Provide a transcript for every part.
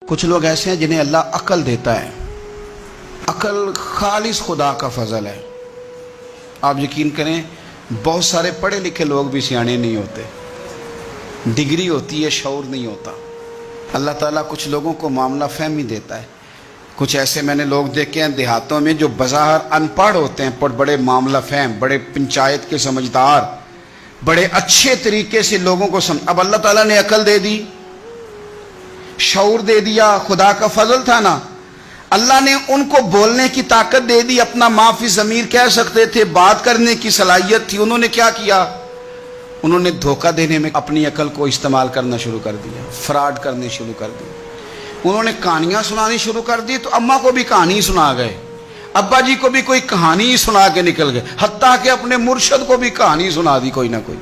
کچھ لوگ ایسے ہیں جنہیں اللہ عقل دیتا ہے. عقل خالص خدا کا فضل ہے. آپ یقین کریں بہت سارے پڑھے لکھے لوگ بھی سیانے نہیں ہوتے. ڈگری ہوتی ہے، شعور نہیں ہوتا. اللہ تعالیٰ کچھ لوگوں کو معاملہ فہمی دیتا ہے. کچھ ایسے میں نے لوگ دیکھے ہیں دیہاتوں میں جو بظاہر ان پڑھ ہوتے ہیں پر بڑے معاملہ فہم، بڑے پنچایت کے سمجھدار، بڑے اچھے طریقے سے لوگوں کو اب اللہ تعالیٰ نے عقل دے دی، شعور دے دیا. خدا کا فضل تھا نا. اللہ نے ان کو بولنے کی طاقت دے دی. اپنا معافی ضمیر کہہ سکتے تھے، بات کرنے کی صلاحیت تھی. انہوں نے کیا کیا؟ انہوں نے دھوکہ دینے میں اپنی عقل کو استعمال کرنا شروع کر دیا، فراڈ کرنے شروع کر دی. انہوں نے کہانیاں سنانی شروع کر دی تو اماں کو بھی کہانی سنا گئے، ابا جی کو بھی کوئی کہانی سنا کے نکل گئے، حتیٰ کہ اپنے مرشد کو بھی کہانی سنا دی، کوئی نہ کوئی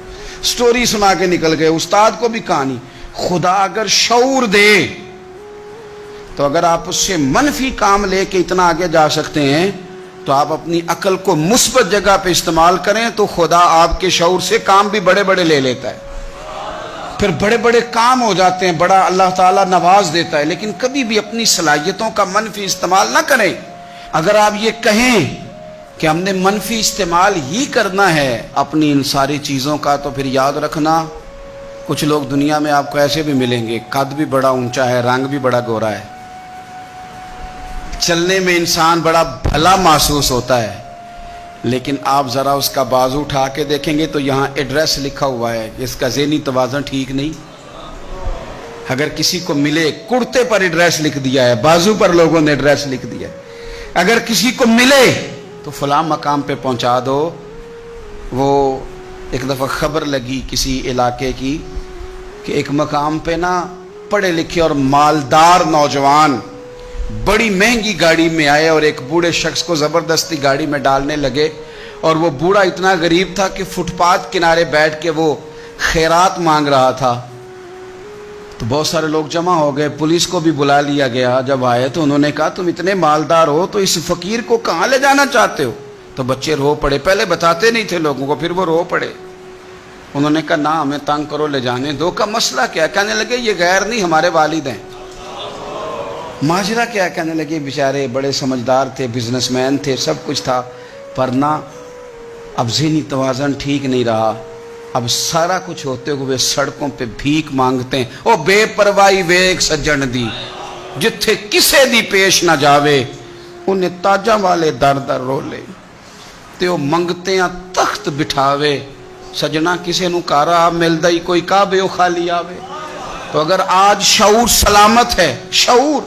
سٹوری سنا کے نکل گئے، استاد کو بھی کہانی. خدا اگر شعور دے تو اگر آپ اس سے منفی کام لے کے اتنا آگے جا سکتے ہیں تو آپ اپنی عقل کو مثبت جگہ پہ استعمال کریں تو خدا آپ کے شعور سے کام بھی بڑے بڑے لے لیتا ہے. پھر بڑے بڑے کام ہو جاتے ہیں، بڑا اللہ تعالیٰ نواز دیتا ہے. لیکن کبھی بھی اپنی صلاحیتوں کا منفی استعمال نہ کریں. اگر آپ یہ کہیں کہ ہم نے منفی استعمال ہی کرنا ہے اپنی ان ساری چیزوں کا، تو پھر یاد رکھنا کچھ لوگ دنیا میں آپ کو ایسے بھی ملیں گے، قد بھی بڑا اونچا ہے، رنگ بھی بڑا گورا ہے، چلنے میں انسان بڑا بھلا محسوس ہوتا ہے، لیکن آپ ذرا اس کا بازو اٹھا کے دیکھیں گے تو یہاں ایڈریس لکھا ہوا ہے. اس کا ذہنی توازن ٹھیک نہیں. اگر کسی کو ملے، کرتے پر ایڈریس لکھ دیا ہے، بازو پر لوگوں نے ایڈریس لکھ دیا ہے. اگر کسی کو ملے تو فلاں مقام پہ پہنچا دو. وہ ایک دفعہ خبر لگی کسی علاقے کی کہ ایک مقام پہ نا پڑھے لکھے اور مالدار نوجوان بڑی مہنگی گاڑی میں آئے اور ایک بوڑھے شخص کو زبردستی گاڑی میں ڈالنے لگے. اور وہ بوڑھا اتنا غریب تھا کہ فٹ پاتھ کنارے بیٹھ کے وہ خیرات مانگ رہا تھا. تو بہت سارے لوگ جمع ہو گئے، پولیس کو بھی بلا لیا گیا. جب آئے تو انہوں نے کہا تم اتنے مالدار ہو تو اس فقیر کو کہاں لے جانا چاہتے ہو؟ تو بچے رو پڑے. پہلے بتاتے نہیں تھے لوگوں کو، پھر وہ رو پڑے. انہوں نے کہا نہ ہمیں تنگ کرو، لے جانے دو. کا مسئلہ کیا؟ کہنے لگے یہ غیر نہیں ہمارے والد ہیں. ماجرا کیا؟ کہنے لگے بیچارے بڑے سمجھدار تھے، بزنس مین تھے، سب کچھ تھا، پر نہ اب ذہنی توازن ٹھیک نہیں رہا. اب سارا کچھ ہوتے ہوئے سڑکوں پہ بھیک مانگتے ہیں. او بے پرواہی ویک سجن دی، جتھے کسے دی پیش نہ جاوے انہیں تاجاں والے در در رولے. تے او منگتے ہیں تخت بٹھاوے. سجنا کسے نو کارا ملدا ہی کوئی کعبے او خالی آوے. تو اگر آج شعور سلامت ہے، شعور